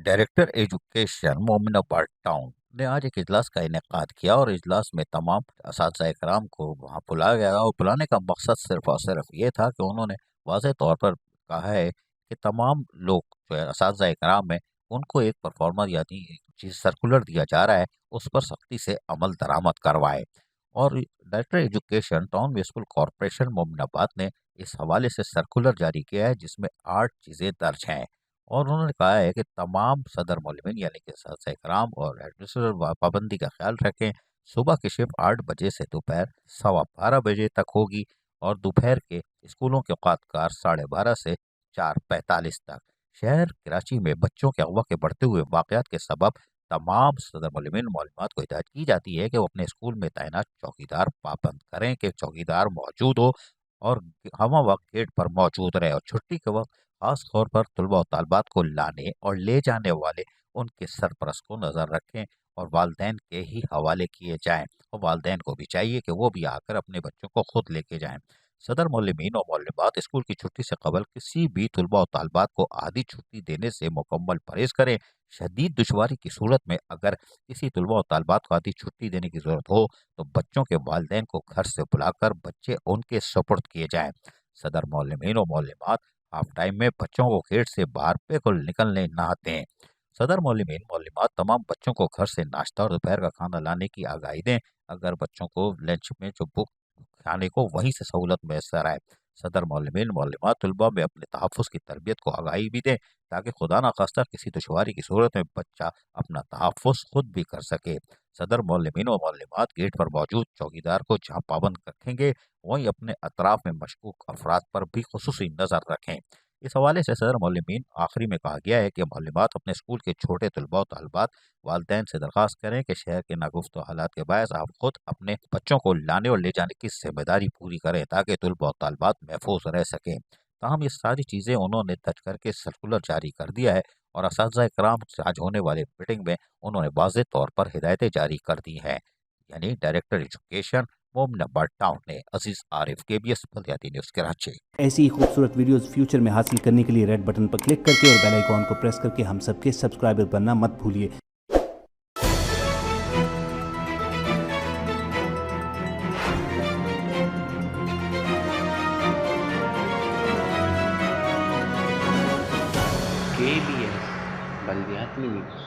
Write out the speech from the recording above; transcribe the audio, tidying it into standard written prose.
Director education मोमिन Abbas town ने आज एक इजलास का इनेकाद किया और इजलास में तमाम असातिज़ा इकराम को वहाँ बुलाया गया और बुलाने का मकसद सिर्फ और सिर्फ ये था कि उन्होंने वाज़ेह तौर पर कहा है कि तमाम लोग जो है असातिज़ा इकराम में उनको एक परफॉर्मर यानी एक चीज़ सर्कुलर दिया जा रहा है उस पर सख्ती से अमल दरामद करवाए। और director education town municipal corporation Mominabad ने इस हवाले से सर्कुलर जारी किया है जिसमें 8 चीज़ें दर्ज हैं। और उन्होंने कहा है कि तमाम सदर मौलवीन यानी कि साहब कराम और एडमिनिस्ट्रेटर पाबंदी का ख्याल रखें। सुबह की शिफ्ट 8 बजे से दोपहर 12:15 बजे तक होगी और दोपहर के स्कूलों के औकात 12:30 से 4:45 तक। शहर कराची में बच्चों के अगवा के बढ़ते हुए वाक़यात के सबब तमाम सदर मौलवीन मौलूमात को हिदायत की जाती है कि वो अपने स्कूल में तैनात चौकीदार पाबंद करें कि चौकीदार मौजूद हो और हमा वक्त गेट पर मौजूद रहे और छुट्टी के वक्त खास तौर पर तलबा और तालबात को लाने और ले जाने वाले उनके सरपरस्त को नज़र रखें और वालदैन के ही हवाले किए जाएं और वालदैन को भी चाहिए कि वो भी आकर अपने बच्चों को खुद लेके जाएं। सदर मौलमीन और मौलमात स्कूल की छुट्टी से कबल किसी भी तलबा और तालबात को आधी छुट्टी देने से मुकम्मल परहेज करें। शदीद दुश्वारी की सूरत में अगर किसी तलबा और तालबात को आधी छुट्टी देने की ज़रूरत हो तो बच्चों के वालदैन को घर से बुलाकर बच्चे उनके सुपुर्द किए जाएं। सदर मौलमीन और मौलमात हाफ टाइम में बच्चों को गेट से बाहर बिल्कुल निकलने ना दें। सदर मौलमीन मौलमात तमाम बच्चों को घर से नाश्ता और दोपहर का खाना लाने की आगाही दें अगर बच्चों को लंच में जो बुक खाने को वहीं से सहूलत मैसर आए। सदर मौलमीन मौलमात तलबा में अपने तहफ़्फ़ुज़ की तरबियत को आगाही भी दें ताकि खुदा न खास्ता किसी दुश्वारी की सूरत में बच्चा अपना तहफ़्फ़ुज़ खुद भी कर सके। सदर मौलमीन और मौलमात गेट पर मौजूद चौकीदार को जहाँ पाबंद रखेंगे वहीं अपने अतराफ में मशकूक अफराद पर भी खुसूसी नज़र रखें। इस हवाले से सदर मौलमीन आखिरी में कहा गया है कि मौलमात अपने स्कूल के छोटे तलबा और तालबात वालदैन से दरख्वास्त करें कि शहर के नागुफ्त हालात के बायस आप खुद अपने बच्चों को लाने और ले जाने की जिम्मेदारी पूरी करें ताकि तलबा और तालबात महफूज रह सकें। ताहम ये सारी चीज़ें उन्होंने दर्ज करके सर्कुलर जारी कर दिया है और असातिज़ा कराम से आज होने वाले मीटिंग में उन्होंने वाज़ेह तौर पर हिदायतें जारी कर दी हैं। यानी डायरेक्टर एजुकेशन मोमिन अब्बास टाउन ने। अजीज़ आरिफ, KBS बल्दियाती न्यूज़ कराची। ऐसी ही खूबसूरत वीडियोस फ्यूचर में हासिल करने के लिए रेड बटन पर क्लिक करके और बेल आइकॉन को प्रेस करके हम सबके सब्सक्राइबर बनना मत भूलिए। KBS बल्दियाती न्यूज़।